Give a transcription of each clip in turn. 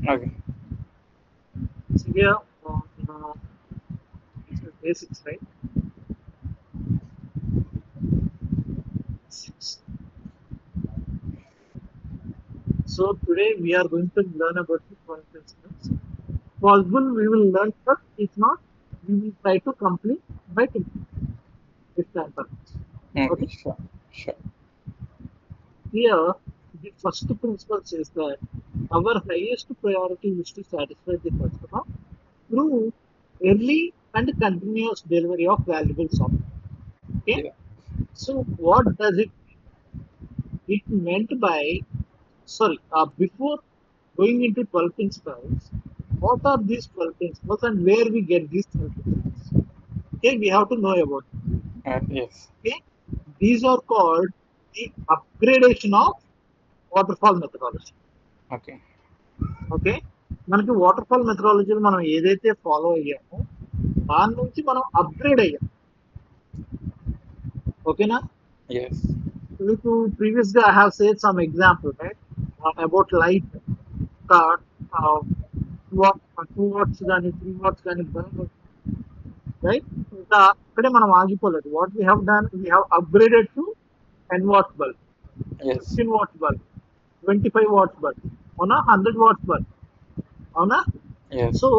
Okay. So here, this is basics, right? Basics. So today we are going to learn about the 12 principles. Possible we will learn first. If not, we will try to complete by tomorrow if time permits. Okay. Okay. Sure. Sure. Here, the first principle says that our highest priority is to satisfy the customer through early and continuous delivery of valuable software. Okay. Yeah. So what does it? It meant by sorry. Before going into 12 principles, what are these 12 principles and where we get these 12 principles? Okay, we have to know about it. Yes. Okay, these are called the upgradation of waterfall methodology. Okay. Okay మనకి water fall మెథడాలజీని మనం ఏదైతే follow అయ్యామో దాని నుంచి మనం upgrade అయ్యాం ఓకేనా Yes. మీకు previous గా I have said some example right about light two watts కానీ 3 వాట్స్ కానీ రైట్ ఇంకా అక్కడే మనం ఆగిపోలేదు what we have done we have upgraded to 10 watts bulb Yes. 15 watts bulb 25 watts bulb అవునా 100 వాట్స్ బల్బ్ అవునా Yes. so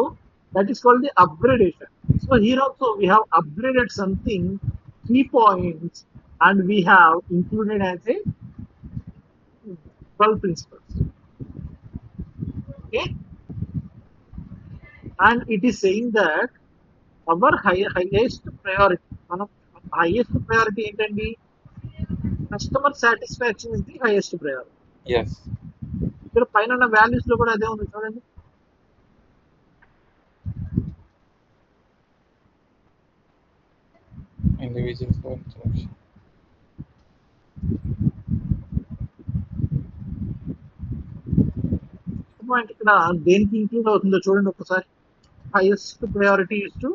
that is called the upgradation. So here also we have upgraded something, key points, and we have included as a 12 principles. Okay, and it is saying that our highest priority, మనం highest priority ఏంటండి customer satisfaction is the highest priority Yes. ఇక్కడ పైన ఉన్న values లో కూడా అదే ఉంది చూడండి Individual for interaction. పాయింట్ ఇక్కడ దేనికి ఇంక్లూడ్ అవుతుందో చూడండి ఒకసారి highest priority is to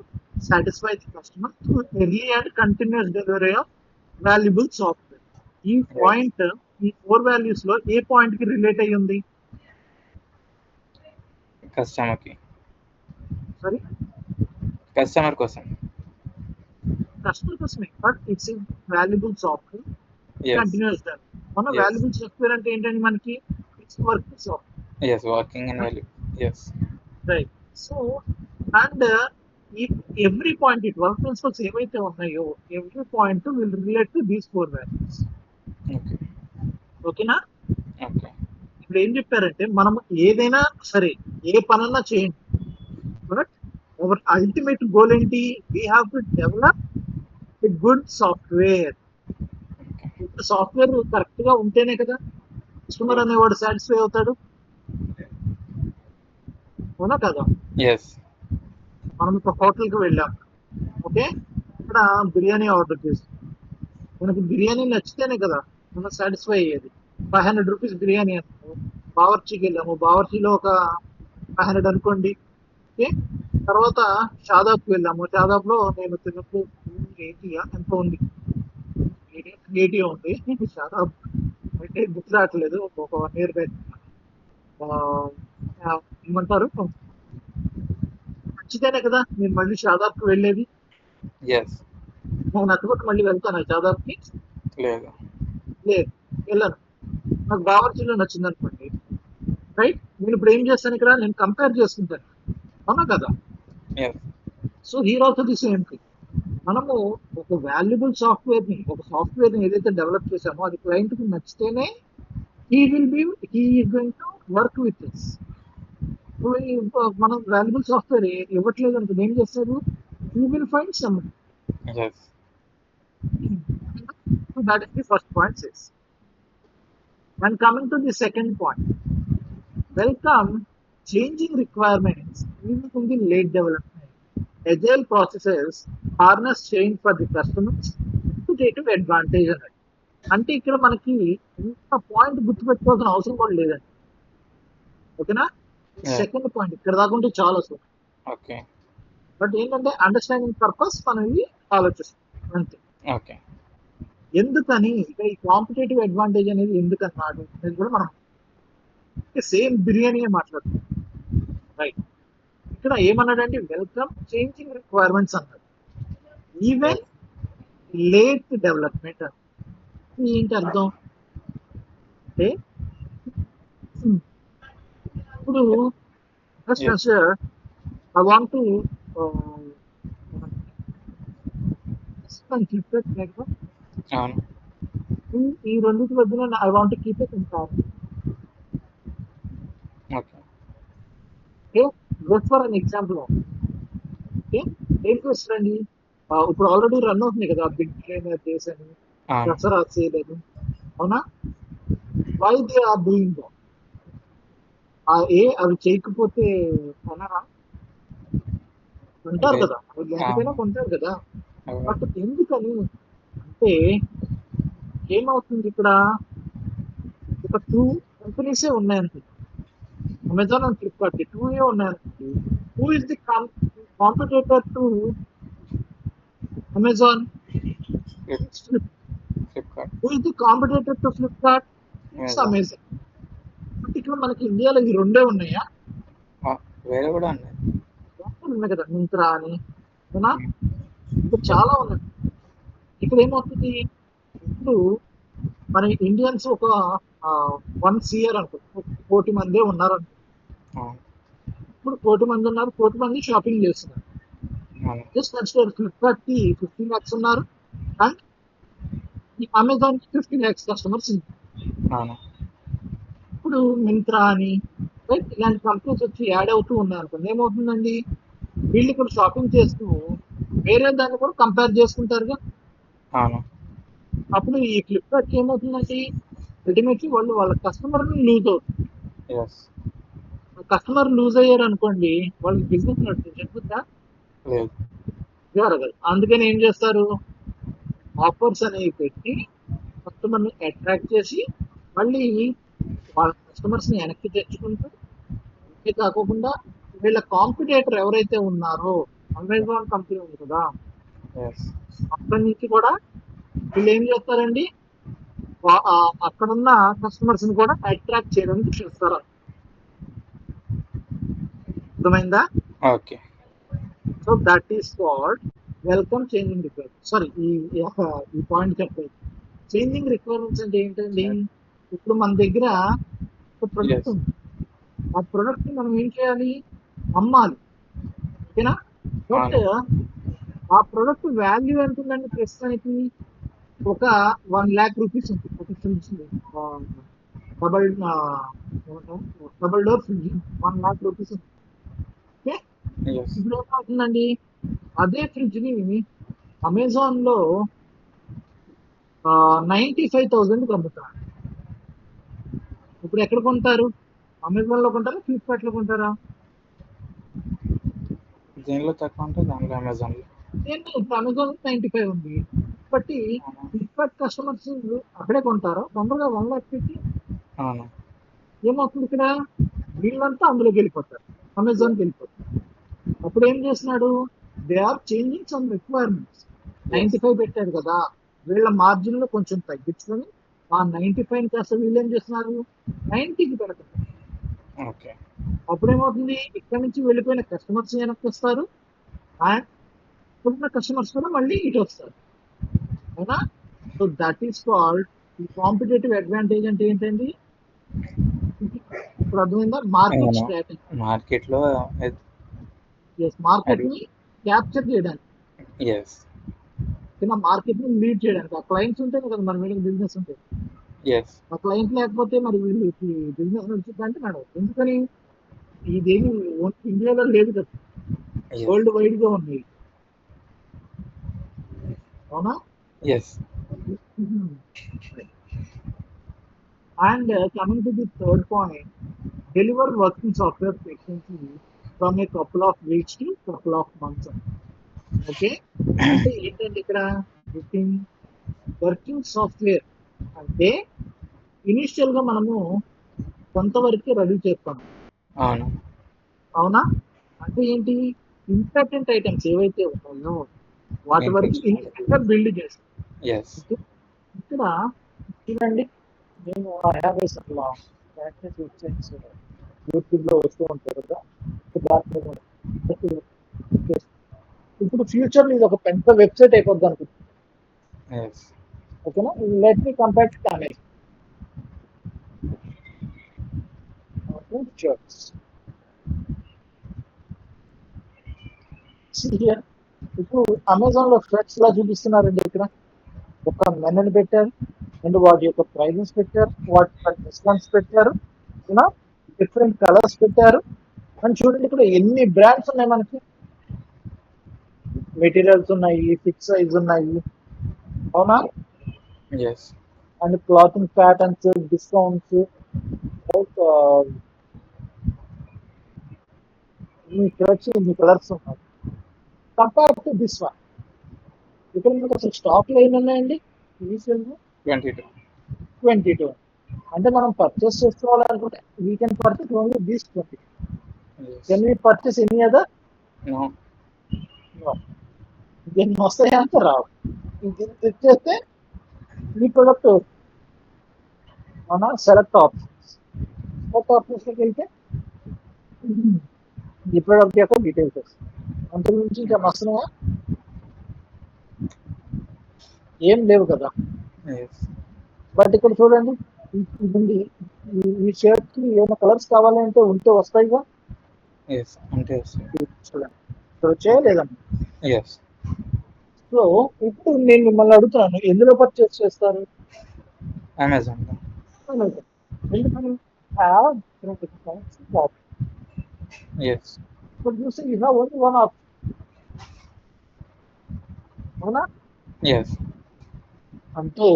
satisfy the customer through early and continuous delivery of valuable software. ఈ Yes. పాయింట్ ఈ 4 వాల్యూస్ లో ఏ పాయింట్ కి రిలేట్ అయ్యి ఉంది Customer కి. సారీ Customer కోసం. కస్టమర్ కోసమే but it's valuable software Yes. Continuous మన Yes. వాల్యుబుల్ సాఫ్ట్వేర్ అంటే ఏంటంటే మనకి it's work software Yes. Working and value. Yes. Right so and ఈ ఎవ్రీ పాయింట్ ఈ 12 ప్రిన్సిపల్స్ ఏవైతే ఉన్నాయో every point will relate to these 4 values Okay. ఓకేనా Okay. ఇప్పుడు ఏం చెప్పారంటే మనం ఏదైనా సరే ఏ పనన్నా చేయండి బట్ అవర్ అల్టిమేట్ గోల్ ఏంటి we have to develop a good software software correct గా ఉంటేనే కదా కస్టమర్ Yes. అనేవాడు సాటిస్ఫై అవుతాడు అవునా కదా Yes. మనం ఒక హోటల్కి వెళ్ళాం ఓకే ఇక్కడ బిర్యానీ ఆర్డర్ చేస్తాం మనకి బిర్యానీ నచ్చితేనే కదా మనం సాటిస్ఫై అయ్యేది 500 రూపీస్ బిర్యానీ అనుకో బావర్చీకి వెళ్ళాము బావర్చీలో ఒక 500 అనుకోండి ఓకే తర్వాత షాదాబ్కి వెళ్ళాము షాదాబ్ లో నేను తిన్నప్పుడు 80 ఎంత ఉంది 80 ఉంది షాదాబ్ అయితే గుర్తు రావట్లేదు ఒక 1 ఇయర్ బ్యాక్ ఏమంటారు నచ్చితేనే కదా నేను మళ్ళీ షాదాబ్కి వెళ్ళేది Yes. నాకు నచ్చకపోతే మళ్ళీ వెళ్తాను షాదాబ్కి లేదు. లేదు వెళ్ళను నాకు బావర్చీలో నచ్చింది అనుకోండి రైట్ నేను ఇప్పుడు ఏం చేస్తాను ఇక్కడ నేను కంపేర్ చేసుకుంటాను అవునా కదా Yes. So here also the same thing మనము ఒక వాల్యుబుల్ సాఫ్ట్వేర్ ని ఒక సాఫ్ట్వేర్ ని ఏదైతే డెవలప్ చేసామో అది క్లయింట్ కి నచ్చితేనే he will be he is going to work with us మనం వాల్యుబుల్ సాఫ్ట్వేర్ ఇవ్వట్లేదు అనుకో ఏం చేస్తారు you will find some Yes. That is the first point six and coming to the second point welcome changing requirements even in the late development. Agile processes harness change for the customers to take advantage of it. అంటే ఇక్కడ మనకి ఇంత point గుర్తుపెట్టుకోవాల్సిన అవసరం కూడా లేదండి ఓకేనా Yeah. Second point ఇక్కడ దాకా ఉంటే చాలా అసలు Okay. బట్ ఏంటంటే అండర్స్టాండింగ్ పర్పస్ మనం ఇది ఆలోచిస్తాం అంతే Okay. ఎందుకని ఇక్కడ ఈ కాంపిటేటివ్ అడ్వాంటేజ్ అనేది ఎందుకన్నాడు అనేది కూడా మనం సేమ్ బిర్యానీ మాట్లాడుతాం రైట్. ఇక్కడ ఏమన్నాడంటే వెల్కమ్ చేంజింగ్ రిక్వైర్మెంట్స్ అన్నాడు. Even yes. లేట్ డెవలప్మెంట్ అన్నాడు. ఏంటి అర్థం అంటే ఇప్పుడు first yes. I want to అవును. ఈ రెండింటి మధ్యన I want keep it in okay. Okay. Just for an example okay. ఏం చేస్తారండి ఇప్పుడు ఆల్రెడీ రన్ అవుతుంది కదా బిగ్ ట్రైనర్ డేస్ అని అవును. దసరా సేల్ అని అవునా why they are doing that అవి చేయకపోతే కొనరా కొంటారు లేదు. కదా అవి లేకపోయినా అవును. కొంటారు కదా అవును. బట్ ఎందుకని అంటే ఏమవుతుంది ఇక్కడ ఒక 2 కంపెనీసే ఉన్నాయనుకోండి అమెజాన్ అండ్ ఫ్లిప్కార్ట్ 2 ఉన్నాయనుకోండి who is the competitor to Amazon Flipkart. Who is the competitor to Flipkart it's Amazon. Amazon but ఇక్కడ మనకి ఇండియాలో ఈ రెండే ఉన్నాయా వేరే కూడా ఉన్నాయి. ఉన్నాయి కదా మింత్రా అని అవునా ఉమ్. ఇంకా చాలా ఉన్నాయి ఇక్కడ ఏమవుతుంది ఇప్పుడు మన ఇండియన్స్ ఒక 1 CR అనుకో 1,00,00,000 మందే ఉన్నారు అనుకో అవును. ఇప్పుడు 1,00,00,000 మంది ఉన్నారు 1,00,00,000 మంది షాపింగ్ చేస్తున్నారు అవును. జస్ట్ కన్సిడర్ ఫ్లిప్కార్ట్ కి 50 lakhs ఉన్నారు అండ్ ఈ అమెజాన్ కి 50 lakhs కస్టమర్స్ ఉన్నారు అవును. ఇప్పుడు మింత్రా అని రైట్ ఇలాంటి కంపెనీస్ వచ్చి యాడ్ అవుతూ ఉన్నారు అనుకోండి ఏమవుతుందండి వీళ్ళు ఇక్కడ షాపింగ్ చేస్తూ వేరే దాన్ని కూడా కంపేర్ చేసుకుంటారుగా అవును. అప్పుడు ఈ ఫ్లిప్కార్ట్ ఏమవుతుందండి అల్టిమేట్లీ వాళ్ళు వాళ్ళ కస్టమర్ లూజ్ అవుతుంది ఎస్. కస్టమర్ లూజ్ అయ్యారు అనుకోండి వాళ్ళకి బిజినెస్ నడుస్తుంది చెప్పుద్దా లేదు. జరగదు అందుకని ఏం చేస్తారు ఆఫర్స్ అనేవి పెట్టి కస్టమర్ ని అట్రాక్ట్ చేసి మళ్ళీ వాళ్ళ కస్టమర్స్ ని వెనక్కి తెచ్చుకుంటూ ఇదే కాకుండా వీళ్ళ కాంపిటేటర్ ఎవరైతే ఉన్నారో అమెజాన్ కంపెనీ ఉంది కదా ఎస్. అక్కడి నుంచి కూడా వీళ్ళు ఏం చేస్తారండి అక్కడున్న కస్టమర్స్ ని కూడా అట్రాక్ట్ చేయడానికి చూస్తారు అర్థమైందా okay. So that is called welcome changing requirement sorry ఈ పాయింట్ చెప్పలేదు చేంజింగ్ రిక్వైర్మెంట్స్ అంటే ఏంటండి ఇప్పుడు మన దగ్గర ఒక ప్రొడక్ట్ ఎస్. ఉంది ఆ ప్రొడక్ట్ మనం ఏం చేయాలి అమ్మాలి ఓకేనా బట్ అవును. ఆ ప్రొడక్ట్ వాల్యూ ఎంత ఉందండి ప్రస్తుతానికి ఒక 1,00,000 రూపీస్ ఉంది ఒక fridge double double door fridge 1,00,000 rupees ఉంది ఓకే ఎస్. ఇప్పుడు ఏమవుతుందండి అదే ఫ్రిడ్జ్ ని అమెజాన్ లో 95,000 అమ్ముతారు ఇప్పుడు ఎక్కడ కొంటారు అమెజాన్ లో కొంటారా ఫ్లిప్కార్ట్ లో కొంటారా దేనిలో తక్కువ ఉంటే దానిలో అమెజాన్లో. ఏంటి ఇప్పుడు అమెజాన్ 95 ఉంది బట్టి అవును. ఫ్లిప్కార్ట్ కస్టమర్స్ అక్కడే కొంటారు తొందరగా 1,00,000 పెట్టి అవును. ఏమవుతుంది ఇక్కడ వీళ్ళంతా అందులోకి వెళ్ళిపోతారు అమెజాన్కి వెళ్ళిపోతారు అప్పుడు ఏం చేస్తున్నాడు they are changing some requirements yes. 95 పెట్టారు కదా వీళ్ళ మార్జిన్ లో కొంచెం తగ్గించుకొని ఆ 95 కాస్త వీళ్ళు ఏం చేస్తున్నారు 90కి పెడతారు ఓకే. అప్పుడేమవుతుంది ఇక్కడ నుంచి వెళ్ళిపోయిన కస్టమర్స్ వెనక్కి వస్తారు అండ్ ఇప్పుడున్న కస్టమర్స్ కూడా మళ్ళీ ఇటు వస్తారు అవునా సో దట్ ఈస్ కాల్డ్ ఈ కాంపిటేటివ్ అడ్వాంటేజ్ అంటే ఏంటండి ఇప్పుడు అర్థమైందా మార్కెట్ అవును. స్ట్రాటజీ మార్కెట్లో మార్కెట్ అది. ని క్యాప్చర్ చేయడానికి ఎస్. మార్కెట్ ని లీడ్ చేయడానికి ఆ క్లయింట్స్ ఉంటేనే కదా మన మీద బిజినెస్ ఉంటుంది ఎస్. ఆ క్లయింట్ లేకపోతే మరి వీళ్ళకి బిజినెస్ నడుచుకుంటే నడవదు ఎందుకని ఇదేమి ఇండియాలో లేదు కదా ఎస్. వరల్డ్ వైడ్ గా ఉంది అవునా yes. And coming to the third point deliver working software frequency from a couple of weeks to couple of months okay అంటే ఏంటంటే ఇక్కడ వర్కింగ్ సాఫ్ట్వేర్ అంటే ఇనిషియల్ గా మనము కొంతవరకు రెడీ చేస్తాం అవును. అవునా అంటే ఏంటి ఇంపార్టెంట్ ఐటమ్స్ ఏవైతే ఉన్నాయో వాటి మెయిన్ వరకు ఫంక్షనాలిటీ. ఇనిషియల్ గా బిల్డ్ చేస్తాం ఎస్. ఓకే? ఇక్కడ చూడండి నేను 50 అట్లా ప్రాక్టీస్ వెబ్సైట్స్ యూట్యూబ్ లో వస్తూ ఉంటారు కదా ఇప్పుడు ఫ్యూచర్ లో ఇది ఒక పెద్ద వెబ్సైట్ అయిపోద్ది అనుకుంటున్నాను. yes, ఓకేనా? Let me compare to Amazon. ఇప్పుడు అమెజాన్ లో ఫ్రెండ్స్ లా చూపిస్తున్నారండి ఇక్కడ. ఒక మెనూని పెట్టారు అండ్ వాటి యొక్క ప్రైజెస్ పెట్టారు, వాటి యొక్క డిస్కౌంట్స్ పెట్టారు, డిఫరెంట్ కలర్స్ పెట్టారు. అండ్ చూడండి ఇక్కడ ఎన్ని బ్రాండ్స్ ఉన్నాయి మనకి. మెటీరియల్స్ ఉన్నాయి, ఫిక్స్ సైజ్ ఉన్నాయి, అవునా? yes, and clothing patterns, discounts, ఇక్కడ వచ్చి ఇన్ని కలర్స్ ఉన్నాయి. కంపేర్ టు దిస్ వన్, ఇక్కడ మీకు అసలు స్టాక్ లో ఎన్ని ఉన్నాయండి? 22, 22. అంటే మనం పర్చేస్ చేసుకోవాలనుకుంటే we can purchase only these 20. yes, can we purchase any other? no, దీన్ని వస్తాయి అంటే రావు. దీన్ని తెచ్చేస్తే ఈ ప్రొడక్ట్ మన సెలెక్ట్ ఆప్షన్స్ లోకి వెళ్తే ఈ ప్రొడక్ట్ యొక్క డీటెయిల్స్ వస్తాయి. అంతకు మించి ఇంకా మస్తున్నాయా? ఏం లేవు కదా. yes, బట్ ఇక్కడ చూడండి, ఇది ఈ షర్ట్ కి ఏమైనా కలర్స్ కావాలంటే ఉంటే వస్తాయిగా. yes, అంటే చూడండి ఇక్కడ వచ్చాయా లేదమ్మా? yes, సో ఇప్పుడు నేను మిమ్మల్ని అడుగుతాను, ఎందులో పర్చేస్ చేస్తారు? Amazon, ఎందుకని? yes, ఇప్పుడు చూస్తే you have only one option, అవునా? yes, అంటే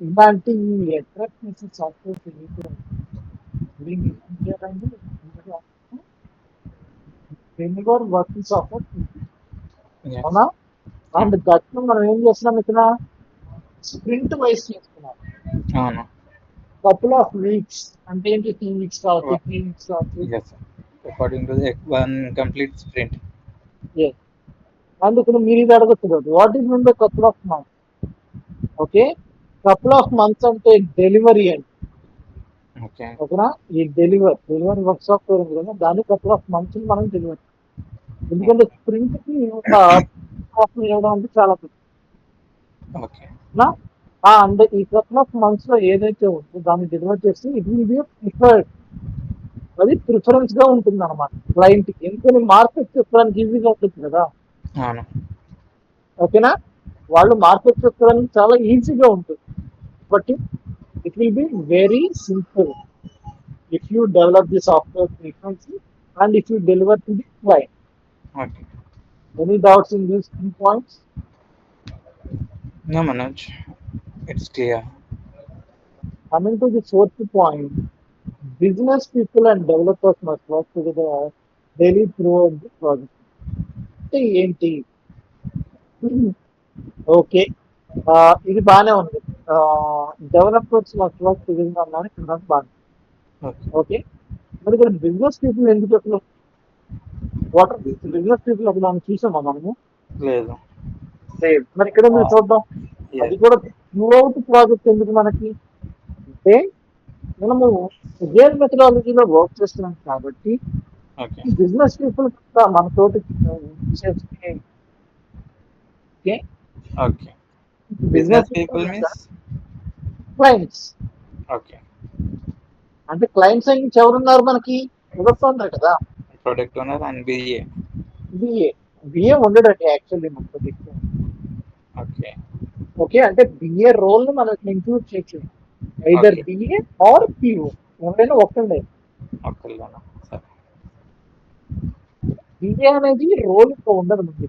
ఇలాంటి attractive software working software, yes, అవునా? అండ్ దట్టు మనం ఏం చేస్తున్నాం ఇక్కడ? స్ప్రింట్ వైస్ చేస్తున్నాం. అవును, కపుల్ ఆఫ్ వీక్స్ అంటే ఏంటి? 2 వీక్స్ కావచ్చు, 3 వీక్స్ కావచ్చు. yes, according to the one complete sprint, and ఇక్కడ మీరు ఇది అడగచ్చు కదా, what is mean by couple of months? Okay, couple of months అంటే డెలివరీ అండి. okay, ఓకేనా? ఈ డెలివరీ వర్క్ సాఫ్ట్వేర్ ఉంది కదా, దాన్ని కపుల్ ఆఫ్ మంత్స్ మనం డెలివరీ. ఎందుకంటే స్ప్రింట్ కి ఒక సాఫ్ట్వేర్ ఇవ్వడం అంటే చాలా okay, అంటే ఈ కపుల్ ఆఫ్ మంత్స్ లో ఏదైతే ఉందో దాన్ని డెలివర్ చేస్తే ఇట్ విల్ బి ప్రిఫర్డ్, అది ప్రిఫరెన్స్ గా ఉంటుంది అనమాట క్లయింట్ కి. ఎందుకని మార్కెట్ చెప్పడానికి ఈజీగా ఉంటుంది కదా. అవును, ఓకేనా? వాళ్ళు మార్కెట్ చెప్పడానికి చాలా ఈజీగా ఉంటుంది. But it will be very simple if you develop the software frequency and if you deliver to the client. okay, any doubts in these 3 points? no, Manoj, it's clear, Coming to the 4th point, business people and developers must work together daily throughout the project. అంటే ఏంటి? Okay, ఇది బాగానే ఉంది. Developers must work together అన్నాను, ఇక్కడ బాగా. okay, okay, మరి ఇక్కడ బిజినెస్ పీపుల్ ఎందుకు అసలు? వాట్ ఆర్ బిజినెస్ పీపుల్ అసలు మనం చూసామా మనము? లేదు, లేదు. మరి ఇక్కడ మీరు చూద్దాం, అది yes, కూడా త్రూ అవుట్ ప్రాజెక్ట్ ఎందుకు మనకి అంటే మనము రియల్ మెథడాలజీలో వర్క్ చేస్తున్నాం కాబట్టి okay, బిజినెస్ పీపుల్ మనతోటి ఓకే, okay, business business people means, clients. okay, అంటే క్లయింట్స్ అని ఎవరున్నారు మనకి? ప్రొడక్ట్ ఓనర్ కదా, product owner and BA, BA. BA ఉండడండి యాక్చువల్లీ మన ప్రొజెక్ట్. okay, ఓకే, అంటే బిఏ రోల్ ని మనం ఇంక్లూడ్ చేయొచ్చు, either okay, BA or PO, ఎవరైనా ఒక్కడే. ఒక్కళ్ళేనా, సరే, బిఏ అనేది రోల్ ఇంకా ఉండదు మనకి.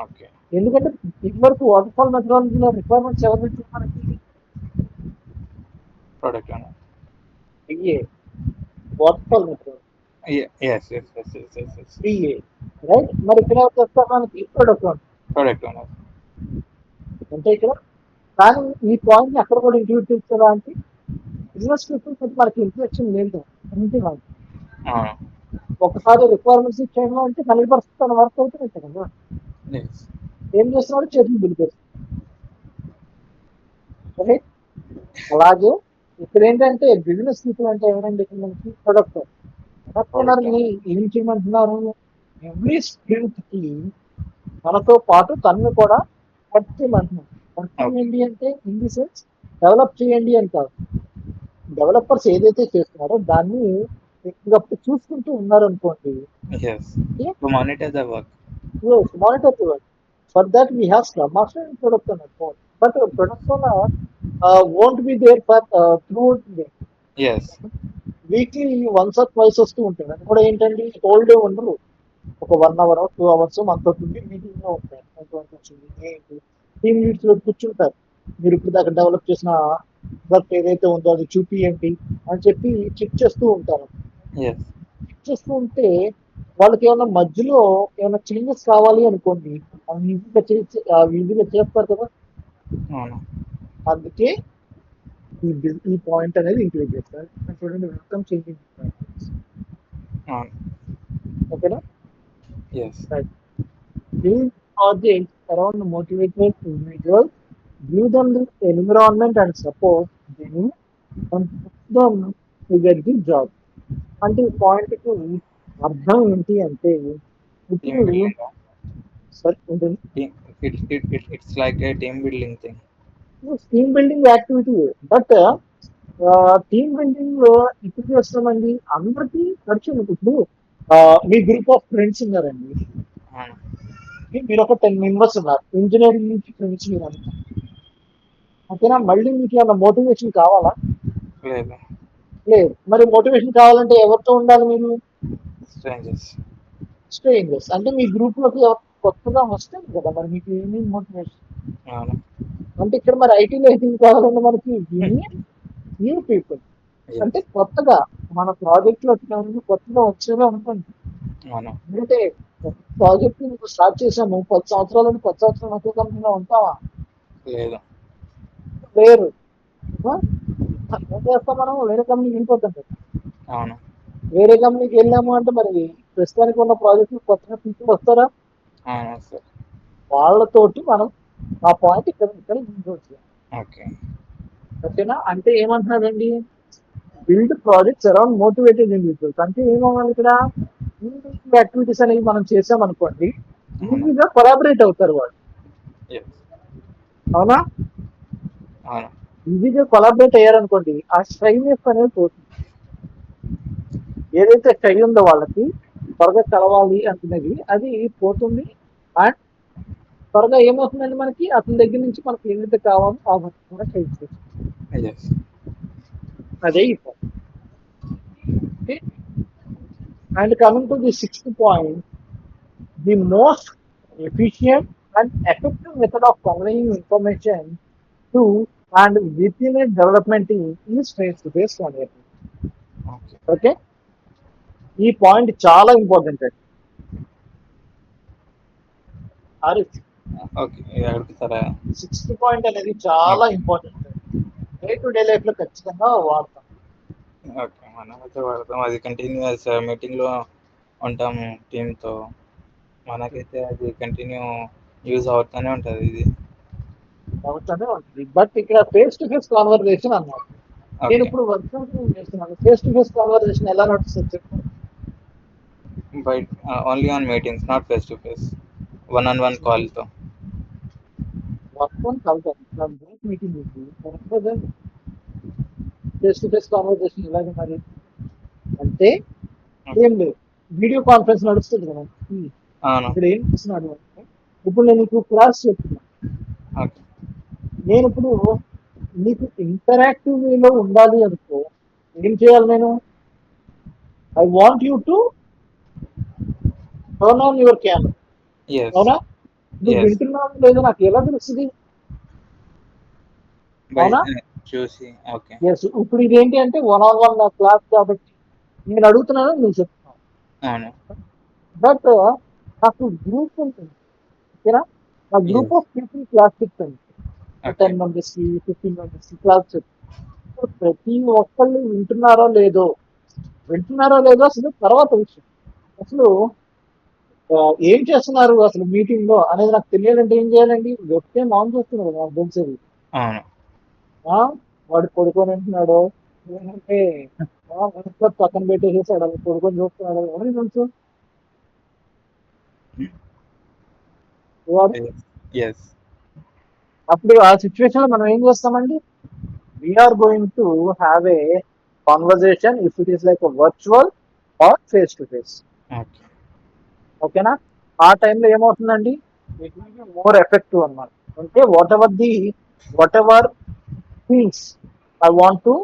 okay, ఎందుకంటే ఇదివరకు వాటర్ ఫాల్ మెథడాలజీలో రిక్వైర్మెంట్స్ ఎవరు పెట్టారు మనకి? product owner, BA. Waterfall methodology yes, yes, yes, yes, yes, yes, BA, right? మరి ఇక్కడ ఎవరు చెప్తారు మనకి? Product owner. product owner, అంటే ఇక్కడ కానీ ఈ పాయింట్ ని అక్కడ కూడా ఇంక్లూడ్ చేస్తారా అంటే బిజినెస్ పీపుల్ మనకి ఇంట్రెక్షన్ లేదు. అవును, ఒకసారి రిక్వైర్మెంట్స్ ఇచ్చేయడం అంటే 100% తన వర్క్ అవుతున్నట్టు కదా. yes, ఏం చేస్తున్నాడు? చేతులు దులిపేస్తాడు. అలాగే ఇక్కడ ఏంటంటే బిజినెస్ పీపుల్ అంటే ఎవరండి? ఇక్కడ మనకి ప్రొడక్ట్. Product. ఏం చేయమంటున్నారు? ఎవ్రీ స్ప్రింట్ కి మనతో పాటు తనను కూడా వర్క్ చేయమంటున్నారు. Work Okay. చేయండి అంటే ఇన్ ది సెన్స్ డెవలప్ చేయండి అని కాదు. డెవలపర్స్ ఏదైతే చేస్తున్నారో దాన్ని ఎప్పటికప్పుడు చూసుకుంటూ ఉన్నారనుకోండి. Yes. Okay? To monitor the work. Yes, monitor the work. For that we have Scrum Master and Product Owner both. But Product Owner won't be there for throughout the day. Yes. Weekly once or twice వస్తూ ఉంటుంది. అది కూడా ఏంటండి whole day ఉండరు. ఒక 1 hour 2 hours మనతో meeting లో ఉంటాయి. టీమ్ లీడ్స్ లో కూర్చుంటారు. మీరు ఇప్పుడు దాకా డెవలప్ చేసిన వర్క్ ఏదైతే ఉందో అది చూపియండి అని చెప్పి చెక్ చేస్తూ ఉంటారు. Yes. చెక్ చేస్తూ ఉంటే వాళ్ళకి ఏమైనా మధ్యలో ఏమైనా చేంజెస్ కావాలి అనుకోండి, అవి ఈజీగా చేస్తారు కదా. అవును. అందుకే ఈ పాయింట్ అనేది ఇంక్లూడ్ చేస్తారు. చూడండి, వెల్కమ్ చేంజింగ్. అవును. ఓకేనా? Yes. Right. These projects around motivated individuals, give them the environment and support they need, and push them to get the job. అంటే ఈ పాయింట్ కి అర్థం ఏంటి అంటే Team ఇప్పుడు building. సరే ఉంటుంది. It's like a team building thing. Team building activity, but team building ఇప్పుడు చేస్తామండి అందరికీ ఖర్చు ఉంది. ఇప్పుడు మీ గ్రూప్ ఆఫ్ ఫ్రెండ్స్ ఉన్నారండి, అవును. మీరు ఒక 10 మెంబర్స్ ఉన్నారు, ఇంజనీరింగ్ నుంచి ఫ్రెండ్స్ మీరు అనుకో. ఓకేనా? మళ్ళీ మీకు ఏమైనా మోటివేషన్ కావాలా? లేదు. లేదు. మరి మోటివేషన్ కావాలంటే ఎవరితో ఉండాలి మీరు? Strangers. స్ట్రేంజర్స్. అంటే మీ గ్రూప్ లోకి కొత్తగా వస్తుంది కదా, మరి మీకు ఏమీ మోటివేషన్. అవును. అంటే ఇక్కడ మరి ఐటీలో ఏం కావాలంటే మనకి న్యూ పీపుల్, Yes. అంటే కొత్తగా మన ప్రాజెక్ట్ లో కొత్తగా వచ్చేలా అనుకోండి. అవును. అంటే ప్రాజెక్ట్ స్టార్ట్ చేసాము 10 సంవత్సరాలు 10 సంవత్సరాలు ఒకే కంపెనీలో ఉంటావా? లేదు. లేరు. ఏం చేస్తాం మనం? వేరే కంపెనీకి వెళ్ళిపోతాం కదా. అవును. వేరే కంపెనీకి వెళ్ళాము అంటే మరి ప్రస్తుతానికి ఉన్న ప్రాజెక్టులు కొత్తగా పీపుల్ వస్తారా? అవును సార్. వాళ్ళతోటి మనం ఆ పాయింట్ ఇక్కడ ఇంక్లూడ్ చేయాలి. ఓకే. ఓకేనా? అంటే ఏమంటున్నారండి, build projects around motivated individuals. అంటే ఏమవ్వాలి ఇక్కడ, యాక్టివిటీస్ అనేవి మనం చేసామనుకోండి, ఈజీగా కొలాబరేట్ అవుతారు వాళ్ళు. Yes. అవునా? అవును. ఈజీగా కొలాబరేట్ అయ్యారనుకోండి, ఆ షైనెస్ అనేది పోతుంది. ఏదైతే షై ఉందో వాళ్ళకి త్వరగా కలవాలి అనుకునేది అది పోతుంది. అండ్ త్వరగా ఏమవుతుందండి, మనకి అతని దగ్గర నుంచి మనకి ఏదైతే కావాలో ఆ వర్క్ కూడా చేయొచ్చు. Yes. అదే ఈ point. Okay. And coming to the 6th point, the most efficient and effective method of conveying information to and within a development team is face-to-face conversation. Okay. Okay. ఈ పాయింట్ చాలా important అండి. Okay. ఇది అడుగుతారా? 6th point అనేది చాలా important. Day to day life లో ఖచ్చితంగా వాడతాం. ఓకే. మనం అయితే వాడతాం. అది కంటిన్యూస్ మీటింగ్ లో ఉంటాము టీంతో. మనకైతే అది కంటిన్యూ యూజ్ అవుతూనే ఉంటుంది ఇది. అవుతానే ఉంటుంది. బట్ ఇక్కడ ఫేస్ టు ఫేస్ కాన్వర్సేషన్ అన్నారు. నేను ఓకే. ఇప్పుడు వర్క్ ఫ్రమ్ హోమ్ చేస్తున్నాను. ఫేస్ టు ఫేస్ కాన్వర్సేషన్ ఎలా నడుస్తుంది చెప్పండి? But only on meetings, not face to face. One కాల్తో. వర్క్ ఫ్రమ్ కలుగుతాం గ్రూప్ మీటింగ్ ఉంది, ఫేస్ టు ఫేస్ కాన్వర్సేషన్ ఎలాగ మరి అంటే ఏం లేదు, వీడియో కాన్ఫరెన్స్ నడుస్తుంది కదా. అవును. ఇక్కడ ఏం చేస్తున్నాడు అంటే, ఇప్పుడు నేను నీకు క్లాస్ చెప్తున్నాను. ఓకే. నేను ఇప్పుడు నీకు ఇంటరాక్టివ్ వేలో ఉండాలి అనుకో, ఏం చేయాలి నేను? I want you to turn on your camera. Yes. అవునా? నువ్వు ఎస్. వింటున్నావు లేదో నాకు ఎలా తెలుస్తుంది? బై అవునా? చూసి. ఓకే. ఎస్. ఇప్పుడు ఇదేంటి అంటే 1-on-1 క్లాస్ కాబట్టి నేను అడుగుతున్నాను, నువ్వు చెప్తున్నావు. అవును. బట్ నాకు గ్రూప్ ఉంటుంది. ఓకేనా? నా గ్రూప్ ఆఫ్ పీపుల్ క్లాస్ చెప్తాను. 10 మెంబర్స్ కి 15 మెంబర్స్ కి క్లాస్ చెప్తాను. ప్రతి ఒక్కళ్ళు వింటున్నారో లేదో అసలు తర్వాత విషయం. అసలు ఏం చేస్తున్నారు అసలు మీటింగ్ లో అనేది నాకు తెలియాలంటే ఏం చేయాలండి? వెబ్కేమ్ ఆన్ చేస్తున్నారు నాకు తెలిసేది. అవును. వాడు పడుకొని వింటున్నాడో, ఏంటంటే పక్కన పెట్టేసేసాడు, అది కొడుకొని చూస్తున్నాడు, ఎవరికి తెలుసు వాడు. ఎస్. అప్పుడు ఆ సిచ్యువేషన్ లో మనం ఏం చేస్తామండి, we are going to have a conversation if it is like virtual or face to face. Okay. ఓకేనా? ఆ టైంలో ఏమవుతుందండి, it will be more effective అన్నమాట. అంటే whatever things I want to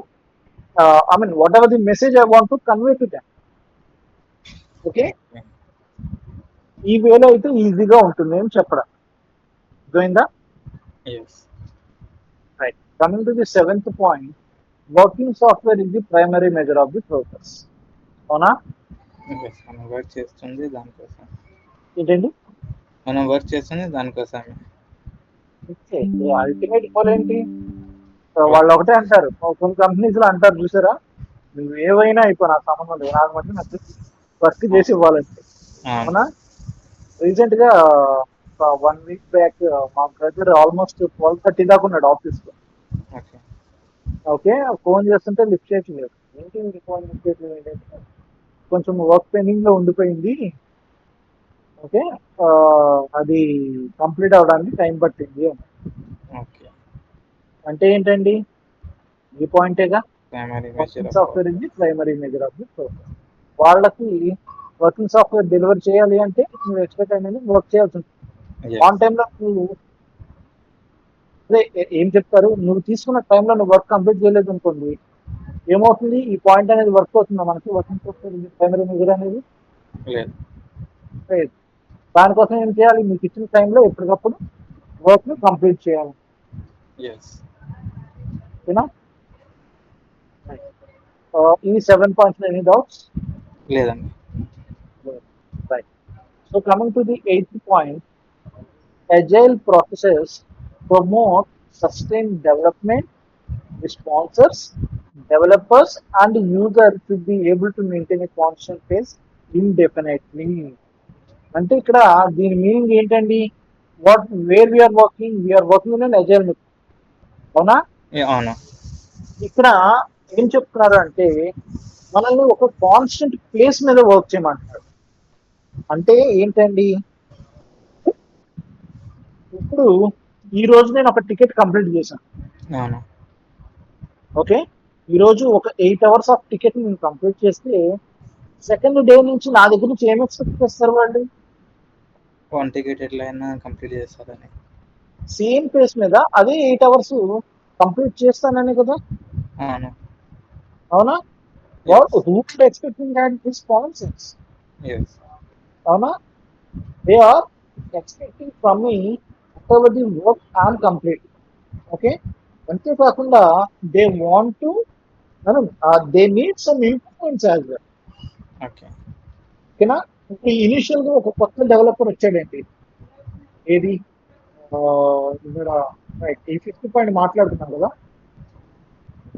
I mean whatever the message I want to convey to them. Okay, ఈ వేలో అయితే ఈజీగా ఉంటుంది అని చెప్పడం. అర్థమైందా? Yes. Right. Coming to the seventh point, working software is the primary measure of the progress. అవునా? Yes, మనం వర్క్ చేస్తుంది దానికోసం. ఏంటండి? మనం వర్క్ చేస్తుంది దానికోసమే. అల్టిమేట్ గోల్ ఏంటి? వర్క్. వాళ్ళు ఒకటే అంటారు, కొన్ని కంపెనీస్ లో అంటారు చూసారా, నువ్వు ఏవైనా అయిపో నాకు సంబంధం లేదు, నాకు మధ్య నాకు వర్క్ చేసి ఇవ్వాలంటే. అవును. అవునా? రీసెంట్ గా 1 వీక్ బ్యాక్ మా బ్రదర్ ఆల్మోస్ట్ 12:30 దాకా ఉన్నాడు ఆఫీస్ లో. ఓకే. ఓకే, ఫోన్ చేస్తుంటే లిఫ్ట్ చేయట్లేదు. ఏంటి ఫోన్ లిఫ్ట్ చేయట్లేదు ఏంటంటే, కొంచెం వర్క్ పెండింగ్ లో ఉండిపోయింది. ఓకే, ఆ, అది కంప్లీట్ అవడానికి టైం పట్టింది అని. ఓకే. అంటే ఏంటండి, ఈ పాయింటేగా, primary measure working of software is the primary measure of the progress. వాళ్ళకి వర్కింగ్ సాఫ్ట్వేర్ డెలివరీ చేయాలి అంటే నువ్వు ఎక్స్పెక్ట్ అయినది వర్క్ చేయాల్సి ఉంటుంది. ఎస్. ఆన్ టైంలో నువ్వు అదే ఏం చెప్తారు, నువ్వు తీసుకున్న టైంలో నువ్వు వర్క్ కంప్లీట్ చేయలేదు అనుకోండి, ఏమవుతుంది, ఈ పాయింట్ అనేది వర్క్ అవుతుందా మనకి, వర్కింగ్ సాఫ్ట్వేర్ ప్రైమరీ మెజర్ అనేది లేదు. లేదు. దానికోసం ఏం చేయాలి, మీకు ఇచ్చిన టైంలో ఎప్పటికప్పుడు వర్క్ ను కంప్లీట్ చేయాలి. ఎస్. ఓకేనా? ఈ 7 పాయింట్స్ ఎనీ డౌట్స్? లేదండి. Right. So coming to the 8th point, agile processes promote sustained development. The sponsors, developers, and users should be able to maintain a constant pace indefinitely. అంటే ఇక్కడ దీని meaning ఏంటండి, where we are working in agile method. అవునా? అవును. ఇక్కడ ఏం చెప్తున్నారు అంటే, మనల్ని ఒక కాన్స్టెంట్ పేస్ మీద వర్క్ చేయమంటున్నారు. అంటే ఏంటండి, ఇప్పుడు ఈ రోజు నేను ఒక టికెట్ కంప్లీట్ చేశాను. అవును. ఓకే, ఈ రోజు ఒక 8 hours ఆఫ్ టికెట్ నేను కంప్లీట్ చేస్తే, సెకండ్ డే నుంచి నా దగ్గర నుంచి ఏం ఎక్స్పెక్ట్ చేస్తారు వాళ్ళు, వన్ టికెట్ ఎట్లా అయినా కంప్లీట్ చేస్తారని. సేమ్ పేస్ మీద అదే 8 hours కంప్లీట్ చేస్తానని కదా. అవును. అవునా? Yes. Who expecting that this sponsors. Yes. అవునా? They are expecting from me whatever the work I'm complete. Okay, అంతేకాకుండా they want to, they need some improvements as well. Okay. ఓకేనా? ఇప్పుడు ఇనిషియల్ గా ఒక కొత్త డెవలపర్ వచ్చాడండి, ఏది ఆ, ఇక్కడ రైట్, ఈ 5th పాయింట్ మాట్లాడుతున్నాం కదా,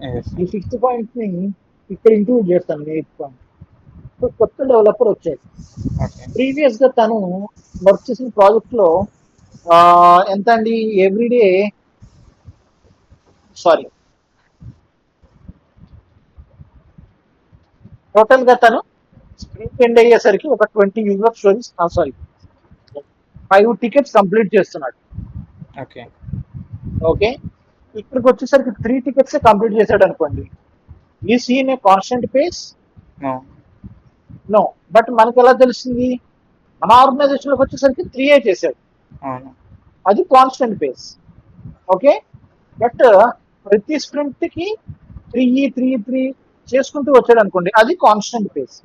ఎస్. ఈ 5th పాయింట్ ని ఇక్కడ ఇంక్లూడ్ చేస్తాను. 8th పాయింట్, కొత్త డెవలపర్ వచ్చాడు. ఓకే. ప్రీవియస్ గా తను వర్క్ చేసిన ప్రాజెక్ట్ లో ఎంత అండి, ఎవ్రీడే, సారీ, టోటల్ గా తను స్ప్రింట్ ఎండ్ అయ్యేసరికి ఒక 20 user stories, sorry, 5 tickets complete చేస్తున్నాడు. ఓకే. ఓకే, ఇక్కడికి వచ్చేసరికి 3 టికెట్స్ కంప్లీట్ చేశాడు అనుకోండి, ఈ సీన్ a constant pace. No. No. But మనకి ఎలా తెలుస్తుంది, మన ఆర్గనైజేషన్ లోకి వచ్చేసరికి 3 చేశాడు, అవును. అది కాన్స్టెంట్ పేస్. ఓకే, బట్ ప్రతి స్ప్రింట్ కి 3 చేసుకుంటూ వచ్చాడు అనుకోండి, అది కాన్స్టెంట్ పేస్.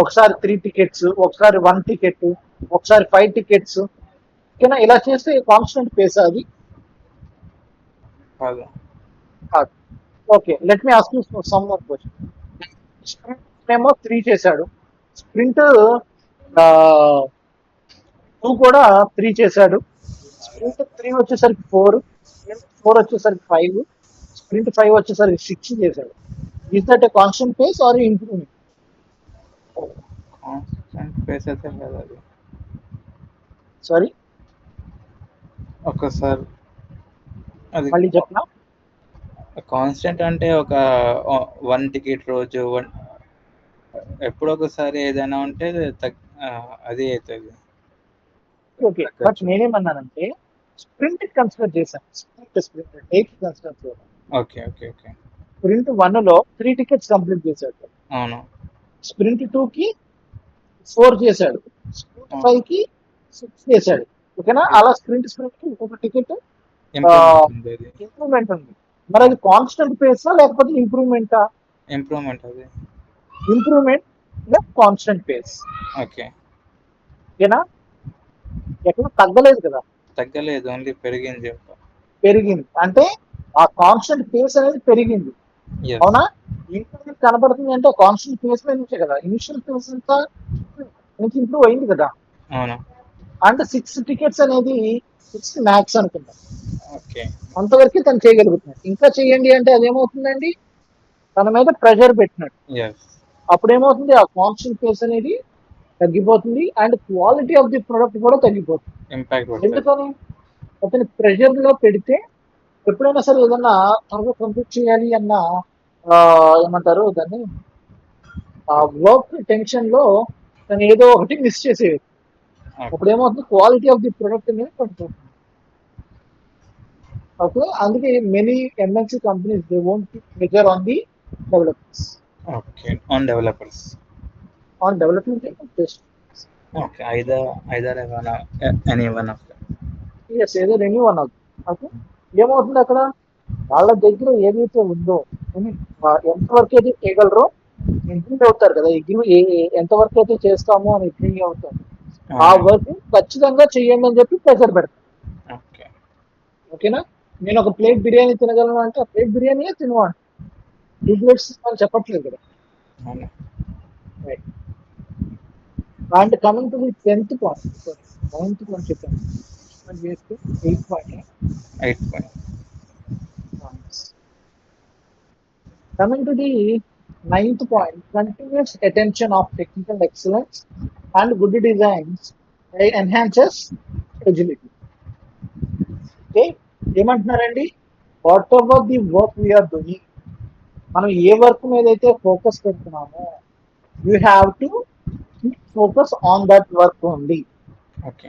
ఒకసారి 3 టికెట్స్, ఒకసారి 1 టికెట్, ఒకసారి 5 టికెట్స్. ఓకేనా? ఇలా చేస్తే కాన్స్టెంట్ పేస్ అది కాదు. కాదు. Okay, let me ask you some more question. Sprint ఏమో 3 చేశాడు, స్ప్రింట్ 2 కూడా 3 చేశాడు, స్ప్రింట్ 3 వచ్చేసరికి 4, స్ప్రింట్ 4 వచ్చేసరికి 5, స్ప్రింట్ 5 వచ్చేసరికి 6 చేశాడు. Is that a constant pace or improvement? Constant pace అయితే లేదు అది. సారీ, ఒకసారి అది మళ్ళీ చెప్పనా, కాన్స్టెంట్ అంటే ఒక వన్ టికెట్ రోజు ఎప్పుడో ఒకసారి ఏదైనా ఉంటే అది అవుతుంది, ఓకే, బట్ తగ్గచ్చు. నేనేమన్నానంటే స్ప్రింట్ కన్సిడర్ చేశాను. స్ప్రింట్ డేట్ కన్సిడర్ చేయాలి. Okay okay okay. స్ప్రింట్ 1 లో 3 టికెట్స్ కంప్లీట్ చేశాడు. అవును స్ప్రింట్ 2 కి 4 చేశాడు. స్ప్రింట్ 5 కి 6 చేశాడు. ఓకేనా? అలా స్ప్రింట్ కి ఒక టికెట్ ఇంప్రూవ్మెంట్ ఉండేది. ఇంప్రూవ్మెంట్ ఉంది. మరి అది కాన్స్టెంట్ పేసా లేకపోతే ఇంప్రూవ్మెంటా? ఇంప్రూవ్మెంట్ అది. Improvement plus constant pace. Okay. ఓకేనా? ఎక్కడ తగ్గలేదు కదా, తగ్గలేదు, ఓన్లీ పెరిగింది. పెరిగింది. అంటే ఆ కాన్స్టెంట్ పేస్ అనేది పెరిగింది. Yes. అవునా? ఇంప్రూవ్మెంట్ కనబడుతుంది అంటే కాన్స్టెంట్ పేస్ మీద నుంచే కదా. ఇనిషియల్ పేస్ అంతా ఇంప్రూవ్ అయింది కదా. అవును. అంటే 6 టికెట్స్ అనేది 6 మ్యాక్స్ అనుకుందాం. ఓకే. అంతవరకు తను చేయగలుగుతున్నాడు. ఇంకా చేయండి అంటే అదేమవుతుందండి, తన మీద ప్రెషర్ పెట్టినట్టు. Yes. అప్పుడు ఏమవుతుంది, ఆ కాన్స్టెంట్ పేస్ అనేది తగ్గిపోతుంది and quality of the product కూడా తగ్గిపోతుంది. ఇంపాక్ట్ పడుతుంది. ఎందుకని? అతని ప్రెషర్ లో పెడితే ఎప్పుడైనా సరే ఏదన్నా త్వరగా కంప్లీట్ చేయాలి అన్న ఏమంటారు దాన్ని, ఆ వర్క్ టెన్షన్ లో తను ఏదో ఒకటి మిస్ చేసేది. అప్పుడు ఏమవుతుంది, క్వాలిటీ ఆఫ్ ది ప్రొడక్ట్ అనేది పడిపోతుంది. ఓకే, అందుకే many MNC companies they won't pressure on the developers. Okay, on developers. On development best. Okay, either any one of them. Yes, ఏదో రెన్యూ అన్నది. ఓకే, ఏమవుతుంది అక్కడ వాళ్ళ దగ్గర ఏదైతే ఉందో ఎంతవరకు అయితే చేయగలరో అగ్రీ అవుతారు కదా. ఎంతవరకు అయితే చేస్తామో అని అగ్రీ అవుతారు. ఆ వర్క్ ఖచ్చితంగా చేయండి అని చెప్పి ప్రెషర్ పెడతారు. ఓకే. ఓకేనా? నేను ఒక ప్లేట్ బిర్యానీ తినగలను అంటే ఆ ప్లేట్ బిర్యానీయే తినవాడు, 2 ప్లేట్స్ అని చెప్పట్లేదు కదా. అవును. And coming to the 10th point, 9th point చెప్పాను, 8 point. 8 point. Coming to the 9th point, continuous attention of technical excellence and good designs enhances agility. Okay, ఏమంటున్నారండి, whatever the work we are doing, మనం ఏ work మీద అయితే focus పెడుతున్నామో you have to focus on that work only. Okay.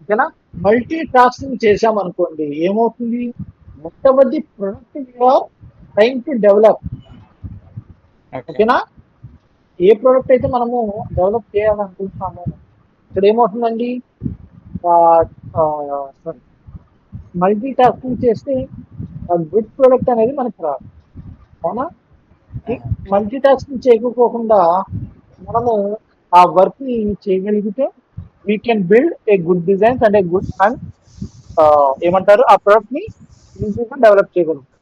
ఓకేనా? Multitasking చేసామనుకోండి ఏమవుతుంది, whatever the product we are trying to develop. ఓకేనా? ఏ ప్రోడక్ట్ అయితే మనము డెవలప్ చేయాలనుకుంటున్నామో ఇక్కడ ఏమవుతుందండి, మల్టీ టాస్కింగ్ చేస్తే గుడ్ ప్రోడక్ట్ అనేది మనకు రాదు. అవునా? మల్టీ టాస్కింగ్ చేయకపోకుండా మనము ఆ వర్క్ ని చేయగలిగితే we can build a good designs and a good and ఏమంటారు ఆ ప్రోడక్ట్ ని ఈజీగా డెవలప్ చేయగలుగుతాం.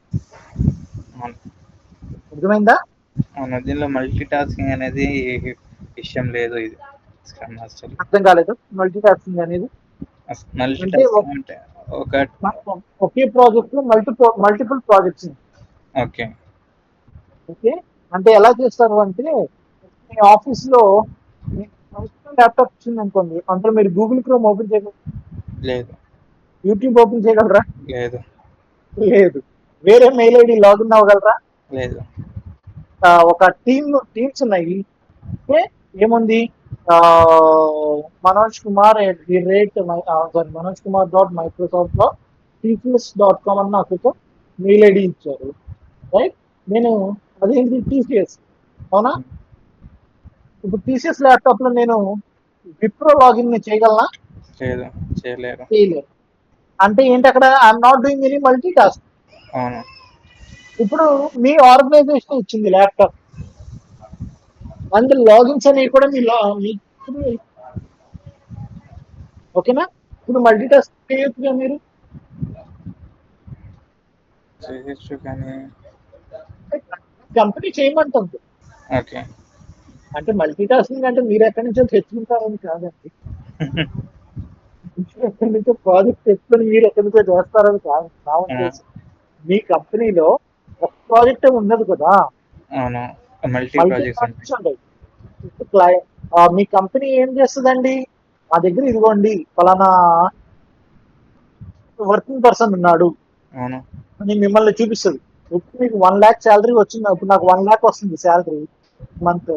అర్థమైందా? అవును, దీనిలో మల్టీ టాస్కింగ్ అనేది విషయం లేదు. ఇది స్క్రమ్ మాస్టర్ అర్థం కాలేదు. మల్టీ టాస్కింగ్ అనేది మల్టీ అంటే టాస్కింగ్ అంటే ఒకే ప్రాజెక్ట్ లో మల్టిపుల్ ప్రాజెక్ట్స్. ఓకే. ఓకే, అంటే ఎలా చేస్తారు అంటే మీ ఆఫీస్ లో ల్యాప్టాప్ వచ్చింది అనుకోండి, అందులో మీరు గూగుల్ క్రోమ్ ఓపెన్ చేయగలరా? లేదు. యూట్యూబ్ ఓపెన్ చేయగలరా? లేదు. లేదు. వేరే మెయిల్ ఐడి లాగిన్ అవ్వగలరా? లేదు. ఒక టీమ్స్ ఉన్నాయి. ఏముంది, మనోజ్ కుమార్ మనోజ్ కుమార్ .microsoft.tcs.com అని నాకు మెయిల్ ఐడి ఇచ్చారు. రైట్, నేను అదేంటి టీసీఎస్. అవునా? ఇప్పుడు టీసీఎస్ ల్యాప్టాప్ లో నేను విప్రో లాగిన్ చేయగలనా? లేదు, చేయలేరు. చేయలేరు. అంటే ఏంటి అక్కడ, I'm not doing any multi task. అవును. ఇప్పుడు మీ ఆర్గనైజేషన్ ఇచ్చింది ల్యాప్టాప్, అందులో లాగిన్స్ అనేవి కూడా ఓకేనా? ఇప్పుడు మల్టీ టాస్క్ చేయొచ్చుగా మీరు. చేయొచ్చు కానీ కంపెనీ చేయమంటుంది. ఓకే. అంటే మల్టీ టాస్కింగ్ అంటే మీరు ఎక్కడి నుంచో తెచ్చుకుంటారని కాదండి, ఎక్కడి నుంచో ప్రాజెక్ట్ తెచ్చుకొని మీరు ఎక్కడి నుంచో చేస్తారని కాదు నా ఉద్దేశం. మీ కంపెనీలో ఒక ప్రాజెక్ట్ ఉన్నది కదా, అవును, మల్టీ ప్రాజెక్ట్స్ ఉంటాయి. మీ కంపెనీ ఏం చేస్తుందండి, మా దగ్గర ఇదిగోండి ఫలానా వర్కింగ్ పర్సన్ ఉన్నాడు అవును అని మిమ్మల్ని చూపిస్తుంది. ఇప్పుడు మీకు 1 lakh శాలరీ వచ్చింది, ఇప్పుడు నాకు 1 lakh వస్తుంది శాలరీ మంత్.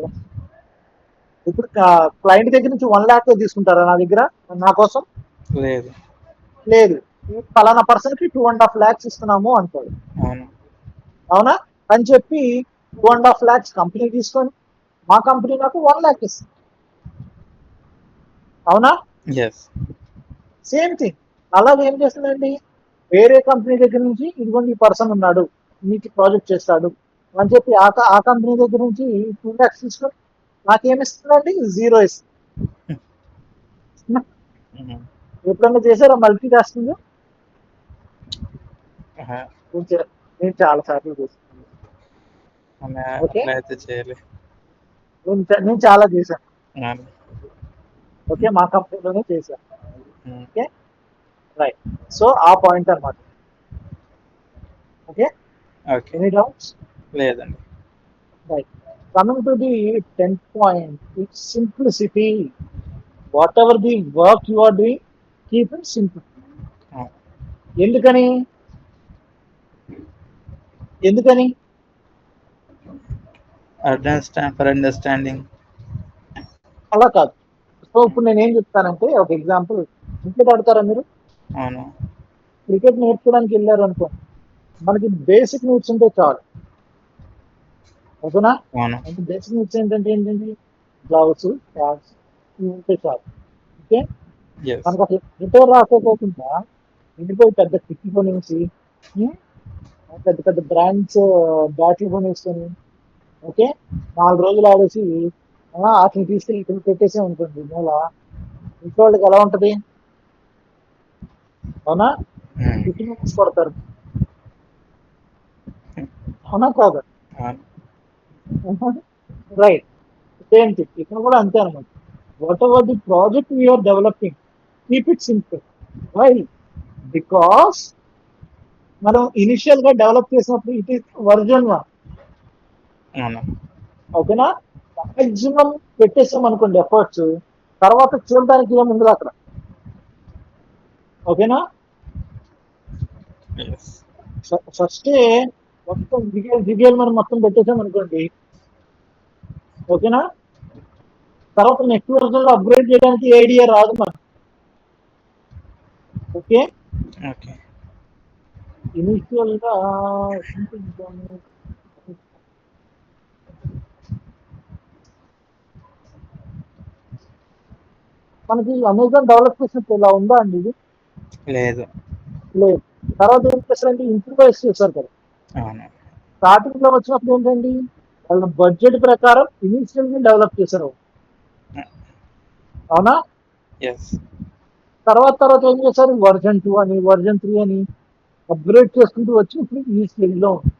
ఇప్పుడు క్లయింట్ దగ్గర నుంచి 1 lakh తీసుకుంటారా నా దగ్గర, నా కోసం? లేదు. లేదు. ఫలానా పర్సన్ కి 2.5 lakhs ఇస్తున్నాము అంటాడు. అవును. అవునా? అని చెప్పి 2.5 lakhs కంపెనీ తీసుకొని మా కంపెనీ నాకు 1 lakh ఇస్తుంది. అవునా? ఎస్. Same thing. అలాగే ఏం చేస్తుందండి, వేరే కంపెనీ దగ్గర నుంచి ఇదిగోండి ఈ పర్సన్ ఉన్నాడు మీకు ప్రాజెక్ట్ చేస్తాడు అని చెప్పి ఆ కంపెనీ దగ్గర నుంచి 2 lakhs తీసుకొని నాకేమిస్తుందండి, 0 ఇస్తుంది. ఎప్పుడన్నా చేశారా మల్టీ టాస్కింగ్? నేను చాలా సార్లు చేస్తాను. ఓకే, అట్లా అయితే చేయలే. నేను చాలా చేశాను. అవును. ఓకే, మా కంపెనీలోనే చేశాను. ఉమ్. Okay, right. సో ఆ పాయింట్ అన్నమాట. Okay, okay. Any doubts? లేదండి. Right. Coming to the 10th point, it's simplicity. Whatever the work you are doing, keep it simple. అవును. ఎందుకని? ఎందుకని? For understanding. అలా కాదు. సో ఇప్పుడు నేను ఏం చెప్తానంటే, ఒక ఎగ్జాంపుల్, క్రికెట్ ఆడతారా మీరు? అవును. క్రికెట్ నేర్చుకోవడానికి వెళ్ళారు అనుకో, మనకి బేసిక్ నీడ్స్ ఉంటే చాలు. ఓకేనా? అవును. అంటే బేసిక్ నీడ్స్ ఏంటంటే గ్లౌస్, ప్యాడ్స్ ఉంటే చాలు. Okay, yes. మనకు అసలు ప్రిపేర్ రాకపోకుండా ఇంటిపోయి పెద్ద కిట్టి కొనేసి, ఉమ్, పెద్ద పెద్ద బ్రాండ్స్ బ్యాట్లు కొనేసుకొని, ఓకే, 4 రోజులు ఆడేసి వాటిని తీసుకెళ్ళి ఇక్కడ పెట్టేసే ఉంటుంది మూల, ఇంట్లో వాళ్ళకి ఎలా ఉంటది? అవునా? కిట్టి కొనేసి కొడతారు. అవునా కాదు? అవును. రైట్. సేమ్ థింగ్ ఇక్కడ కూడా అంతే అనమాట. Whatever the project we are developing, keep it simple. Why? Because మనం ఇనిషియల్ గా డెవలప్ చేసినప్పుడు ఇట్ ఈస్ వర్జన్ 1. అవును. ఓకేనా? మాక్సిమం పెట్టేసాం అనుకోండి ఎఫర్ట్స్, తర్వాత చూడడానికి ఏముండదు అక్కడ. ఓకేనా? ఎస్. ఫస్టే మొత్తం దిగేలు మనం మొత్తం పెట్టేసాం అనుకోండి, ఓకేనా, తర్వాత నెక్స్ట్ వర్జన్ లో అప్గ్రేడ్ చేయడానికి ఐడియా రాదు మనకు. Okay, okay. ఇనిషియల్ గా మనకి అమెజాన్ డెవలప్ చేసినప్పుడు ఇలా ఉందా అండి ఇది? లేదు. లేదు. తర్వాత ఏం చేస్తారంటే ఇంప్రూవైజ్ చేశారు కదా. అవును. స్టార్టింగ్ లో వచ్చినప్పుడు ఏంటండి, వాళ్ళ బడ్జెట్ ప్రకారం ఇనిషియల్ గా డెవలప్ చేశారు. అవునా? ఎస్. తర్వాత ఏం చేశారు, వర్జన్ 2 అని, వర్జన్ 3 అని అప్గ్రేడ్ చేసుకుంటూ వచ్చి ఇప్పుడు ఈ స్టేజ్ లో ఉంది.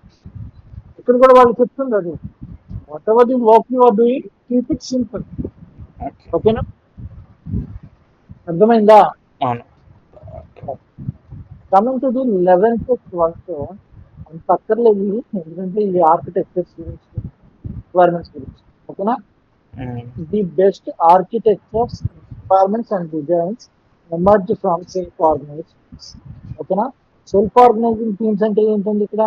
ఇక్కడ కూడా వాళ్ళు చెప్తుంది అది, whatever the work you are doing, keep it simple. Okay. ఓకేనా? అర్థమైందా? అవును. Coming to the 11th, 12th అంత అక్కర్లేదు ఇది, ఎందుకంటే ఇది ఆర్కిటెక్చర్స్ గురించి, రిక్వైర్మెంట్స్ గురించి. ఓకేనా? The best architectures, requirements and designs emerge from self organizations. ఓకేనా? సెల్ఫ్ ఆర్గనైజింగ్ టీమ్స్ అంటే ఏంటండి ఇక్కడ?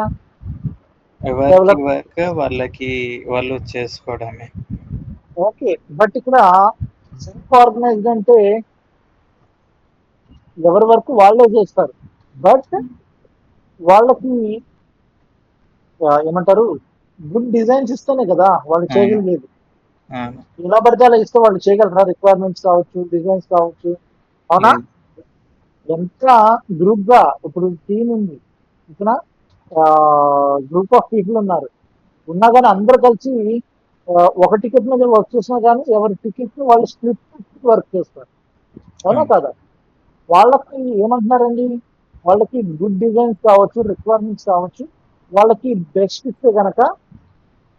ఎవరికి డెవలప్. వర్క్ వాళ్ళకి వాళ్ళు చేసుకోవడమే. ఓకే, బట్ ఇక్కడ సెల్ఫ్ ఆర్గనైజ్డ్ అంటే ఎవరి వరకు వాళ్ళే చేస్తారు, బట్ వాళ్ళకి ఏమంటారు, గుడ్ డిజైన్స్ ఇస్తేనే కదా వాళ్ళు అవును. చేయగలిగేది. అవును. ఎలా పడితే అలా ఇస్తే వాళ్ళు చేయగలరా? రిక్వైర్మెంట్స్ కావచ్చు, డిజైన్స్ కావచ్చు. అవునా? లేదు. ఎంత గ్రూప్ గా ఇప్పుడు టీం ఉంది, ఇక్కడ గ్రూప్ ఆఫ్ పీపుల్ ఉన్నారు, ఉన్నా కానీ అందరు కలిసి ఒక టికెట్ మీద వర్క్ చేసినా కానీ ఎవరి టికెట్ వాళ్ళు స్క్రిప్ట్ వర్క్ చేస్తారు. అవునా అవును. కాదా? వాళ్ళకి ఏమంటున్నారండి, వాళ్ళకి గుడ్ డిజైన్స్ కావచ్చు, రిక్వైర్మెంట్స్ కావచ్చు, వాళ్ళకి బెస్ట్ ఇస్తే గనక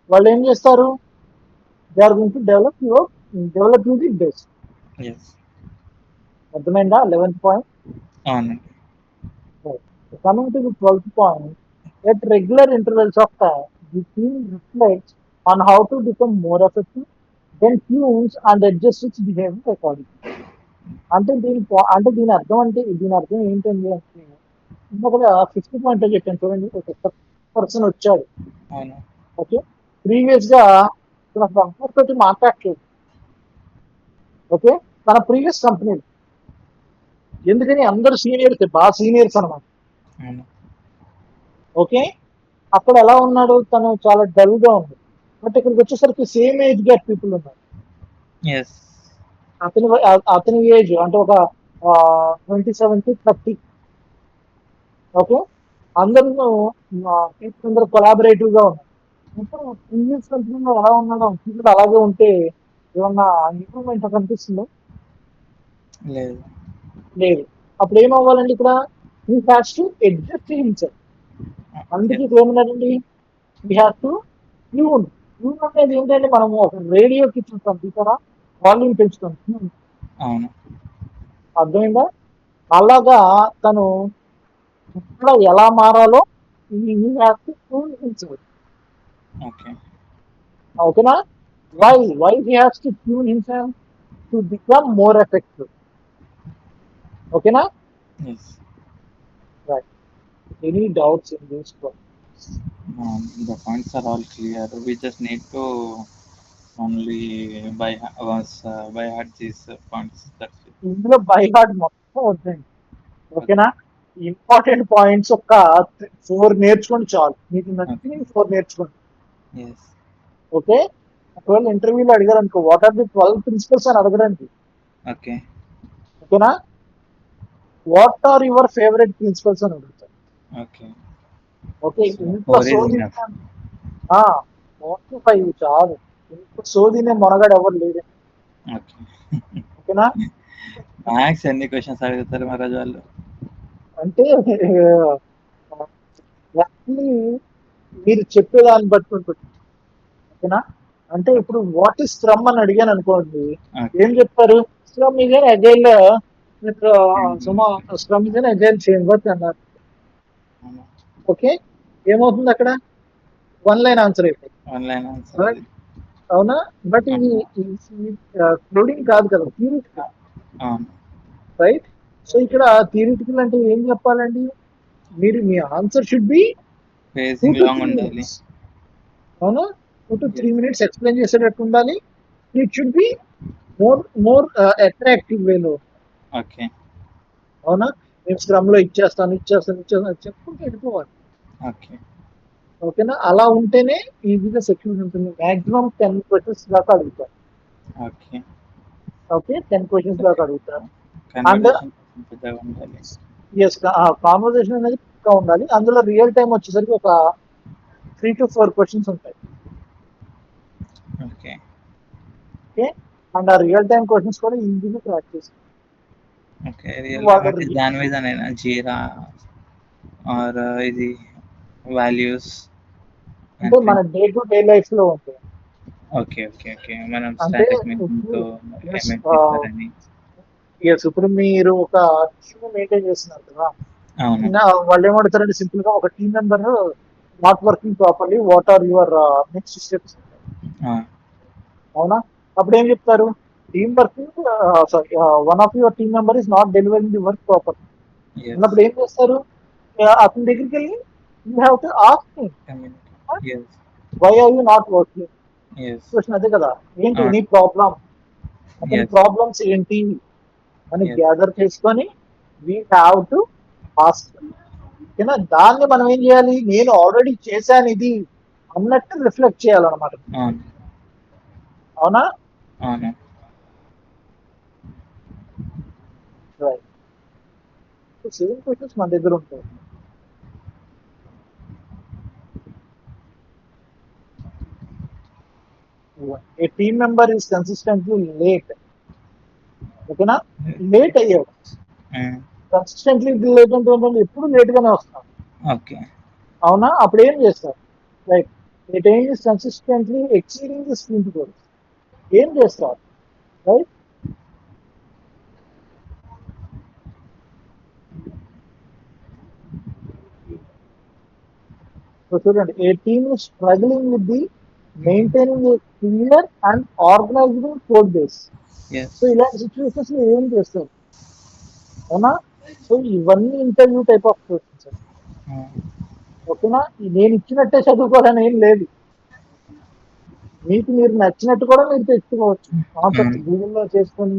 వాళ్ళు ఏం చేస్తారు, they are going to develop you the best. Yes. అర్థమైందా 11th పాయింట్? అవును. Coming to the 12th point, at regular intervals of time, the team reflects on how to become more effective, then tunes and adjusts its behavior accordingly. అంటే దీని అర్థం ఏంటండి అంటే, ఇంకొక 5th point చెప్పాను చూడండి ఒకసారి. పర్సన్ వచ్చాడు. అవును. ఓకే, ప్రీవియస్ గా తన ఫ్రంట్ తోటి మాట్లాడలేదు. ఓకే, తన ప్రీవియస్ కంపెనీ, ఎందుకని అందరు సీనియర్స్, బాగా సీనియర్స్ అనమాట. అవును. ఓకే, అక్కడ ఎలా ఉన్నాడు, తను చాలా డల్ గా ఉంది. బట్ ఇక్కడికి వచ్చేసరికి సేమ్ ఏజ్ గ్యాప్ పీపుల్ ఉన్నారు. ఎస్. అతని ఏజ్ అంటే ఒక 27 to 30. ఓకే, అందరూ పీపుల్ అందరూ కొలాబరేటివ్ గా ఉన్నారు. ఇప్పుడు ప్రీవియస్ కంపెనీలో ఎలా ఉన్నాడో పీపుల్ అలాగే ఉంటే ఏమన్నా ఇంప్రూవ్మెంట్ కనిపిస్తుందో? లేదు. లేదు. అప్పుడు ఏమవ్వాలండి ఇక్కడ? He has to adjust himself. అందుకే ఎస్. ఇక్కడ ఏమన్నారండి, we have to tune. Tune అనేది ఏంటంటే మనం ఒక రేడియోకి చూస్తాం చూసారా, వాల్యూమ్ పెంచుతాం. అవును. అర్థమైందా? అలాగా తను ఇక్కడ ఎలా మారాలో he has to tune himself. Okay. ఓకేనా? Why he has to tune himself? To become more effective. ఓకేనా? Yes. Right. Any doubts in this? The points are all clear. We just need to only by heart these points. That's it. ఇందులో by heart మొత్తం వద్దండి. Okay. ఓకేనా? Important points ఒక 4 నేర్చుకోండి చాలు. మీకు నచ్చిన 4 నేర్చుకోండి. Yes. ఓకే, ఒకవేళ ఇంటర్వ్యూలో అడిగారు అనుకో, వాట్ ఆర్ ది 12 ప్రిన్సిపల్స్ అని అడగడానికి. Okay. ఓకేనా? What are your favourite principles అని అడుగుతారు. Okay. ఓకే, So ఇంట్లో 4 is సోది enough. 5 చాలు. ఇంట్లో సోదినే మొనగాడు ఎవరు లేడు. Okay. ఓకేనా? మ్యాథ్స్ ఎన్ని క్వశ్చన్స్ అడుగుతారు మహారాజ్ వాళ్ళు? అంటే యాక్చువల్లీ మీరు చెప్పేదాన్ని బట్టి ఉంటుంది. ఓకేనా? అంటే ఇప్పుడు వాట్ ఈస్ స్క్రమ్ అని అడిగాను అనుకోండి, Okay. ఏం చెప్తారు? Scrum is an agile scrum is an agile framework అన్నారు. అవును. ఓకే, ఏమవుతుంది అక్కడ? 1 లైన్ ఆన్సర్ అయిపోయింది. Online answer Right? అది. అవునా? బట్ ఇది క్లోడింగ్ కాదు కదా, థియరిటికల్. అవును. రైట్? సో ఇక్కడ థియరిటికల్ అంటే ఏం చెప్పాలండి? మీరు మీ answer should be 2 facing to long 3 ఉండాలి. minutes. అవునా? 2 to 3 Yes. minutes ఎక్స్ప్లెయిన్ చేసేటట్టు ఉండాలి. It should be more attractive వేలో. Okay. అవునా? నేను స్క్రమ్ లో ఇచ్చేస్తాను చెప్పుకుంటూ వెళ్ళిపోవాలి. Okay. ఓకేనా? అలా ఉంటేనే ఈజీగా సెక్యూర్ ఉంటుంది. మాక్సిమం 10 క్వశ్చన్స్ దాకా అడుగుతారు. Okay. ఓకే, 10 క్వశ్చన్స్ దాకా అడుగుతారు. అండ్ కన్వర్జేషన్ పెద్దగా ఉండాలి. ఎస్, కాన్వర్సేషన్ అనేది పక్కా ఉండాలి. అందులో రియల్ టైం వచ్చేసరికి ఒక 3 to 4 క్వశ్చన్స్ ఉంటాయి. ఓకే. ఓకే, అండ్ ఆ రియల్ టైం క్వశ్చన్స్ కూడా ఈజీగా ప్రాక్టీస్. ఓకే. రియల్ టైమ్ వాళ్ళ అంటే దాని మీదనేనా జీరా ఆర్ ఇది వాల్యూస్ అంటే మన డే టు డే లైఫ్ లో ఉంటాయి. ఓకే. ఓకే. ఓకే. మనం అంటే స్టాటిక్ ఇప్పుడు మీటింగ్‌తో ఎస్, ఏమేమి చేస్తారని. ఇప్పుడు మీరు ఒక టీమ్ మెయింటైన్ చేస్తున్నారు కదా, అవును. వాళ్ళు ఏమడుగుతారంటే సింపుల్ గా, ఒక team member not working properly, what are your next steps? ఆ! అవునా? అప్పుడు ఏం చెప్తారు? Team working, sorry, one of your team member is not delivering the work proper yes. అన్నప్పుడు ఏం చేస్తారు? అతని దగ్గరికి వెళ్ళి you have to ask him, communicate. Yes. Why are you not working? Yes. Question అదే కదా, ఏంటి అవును. నీ ప్రాబ్లం, అతని యెస్. ప్రాబ్లమ్స్ ఏంటి అని యెస్. గ్యాదర్ చేసుకొని వీ హ్యావ్ టు ఆస్క్. ఓకేనా? దాన్ని మనం ఏం చేయాలి? నేను ఆల్రెడీ చేశాను ఇది అన్నట్టు రిఫ్లెక్ట్ చేయాలన్నమాట. అవును. అవునా? అవును. రైట్. సేమ్ క్వశ్చన్స్ మన దగ్గర ఉంటాయి. A team member is consistently late. ఓకేనా? లేట్ అయ్యాడు. హ్మ్. కన్సిస్టెంట్లీ లేట్ అంటే ఏంటంటే ఎప్పుడు లేట్ గానే వస్తాం. ఓకే. అవునా? అప్పుడు ఏం చేస్తారు? Right, a time is consistently exceeding the sprint goals. ఏం చేస్తారు? రైట్? సో చూడండి, a team is struggling with the maintaining a clear and organised code base. Yes. So ఇలాంటి సిచ్యువేషన్స్ లో ఏం చేస్తారు? అవునా? సో ఇవన్నీ ఇంటర్వ్యూ టైప్ ఆఫ్ క్వశ్చన్స్. హ్మ్. ఓకేనా? నేను ఇచ్చినట్టే చదువుకోవాలని ఏం లేదు. మీకు మీరు నచ్చినట్టు కూడా మీరు తెచ్చుకోవచ్చు. కాన్సెప్ట్స్ అవును. గూగుల్‌లో చేసుకొని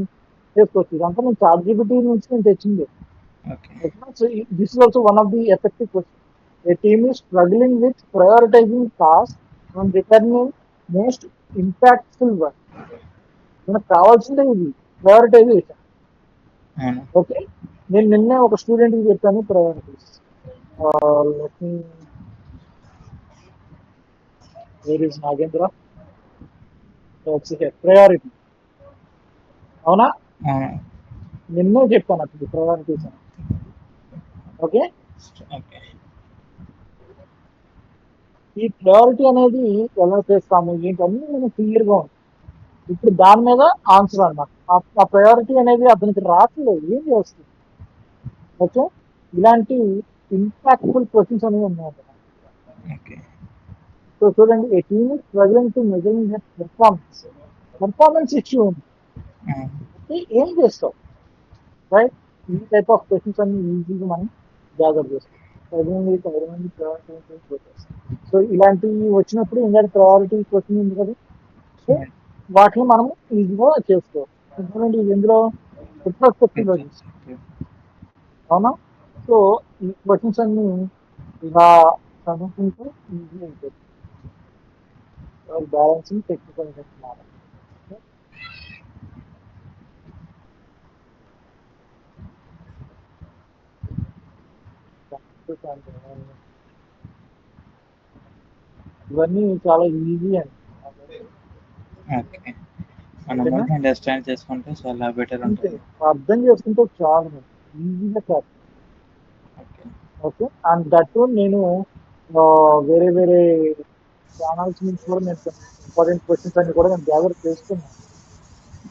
చేసుకోవచ్చు. ఇదంతా నేను చాట్‌జీపీటీ నుంచి నేను తెచ్చిందే. ఓకే. ఓకేనా? So, this is also one of the effective question. A team is struggling with prioritising task and returning most impactful one. మనకు కావాల్సిందే ఇది ప్రయారిటైజేషన్. అవును. ఓకే. నేను నిన్నే ఒక స్టూడెంట్‌కి చెప్పాను priorities. Let me where is Nagendra? Let's hear priority. అవునా? అవును. నిన్నే చెప్పాను అసలు ప్రయారిటీస్ అని. ఓకే. ఓకే. ఈ ప్రయారిటీ అనేది ఎలా చేస్తాము ఏంటి అన్నీ మనం క్లియర్గా ఉంది. ఇప్పుడు దాని మీద ఆన్సర్ అన్నమాట. ఆ ప్రయారిటీ అనేది అతనికి రావట్లేదు ఏం చేస్తుంది. ఓకే. ఇలాంటి ఇంపాక్ట్ఫుల్ క్వశ్చన్స్ అనేవి ఉన్నాయి అన్నమాట. ఓకే. సో చూడండి, a team is struggling to measuring that performance. Performance issue ఉంది. అవును. ఏం చేస్తావు, రైట్? ఈ టైప్ ఆఫ్ క్వశ్చన్స్ అన్ని ఈజీగా మనం గ్యాదర్ చేస్తాం. 10 మంది ప్రయారిటీ. సో ఇలాంటివి వచ్చినప్పుడు ఏంటంటే ప్రయారిటీ క్వశ్చన్ ఉంది కదా. సో అవును. వాటిని మనం ఈజీగా చేసుకోవచ్చు. ఎందుకంటే ఇందులో రిట్రోస్పెక్టివ్ లో చూస్తాం. ఓకే. అవునా? సో ఈ క్వశ్చన్స్ అన్ని ఇలా చదువుకుంటే ఈజీ అయిపోతుంది. Balancing technical knowledge. ఇవన్నీ చాలా ఈజీ అండి. ఓకే. మనం ఓకేనా? కూడా అండర్స్టాండ్ చేసుకుంటే చాలా బెటర్ అంతే, ఉంటుంది. అర్థం చేసుకుంటే చాలు, ఈజీగా కాదు. ఓకే. ఓకే. అండ్ దట్ నేను వేరే వేరే ఛానల్స్ నుంచి కూడా నేను కొన్ని ఇంపార్టెంట్ క్వశ్చన్స్ అన్ని కూడా నేను గ్యాదర్ చేస్తున్నాను.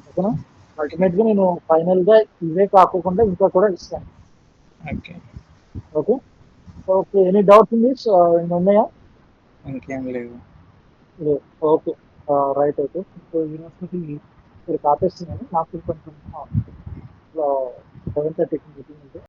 ఓకేనా? ఓకే. అల్టిమేట్ గా నేను ఫైనల్ గా ఇవే కాకుండా ఇంకా కూడా ఇస్తాను. Okay. Okay. Okay, any doubts in this ఉన్నాయా? ఇంకేం లేవు. లేదు. ఓకే. రైట్. అయితే సో యూనివర్సిటీ ఇక్కడ ఆపేస్తున్నాను. నాకు కొంచెం 7:30కి మీటింగ్ ఉంది.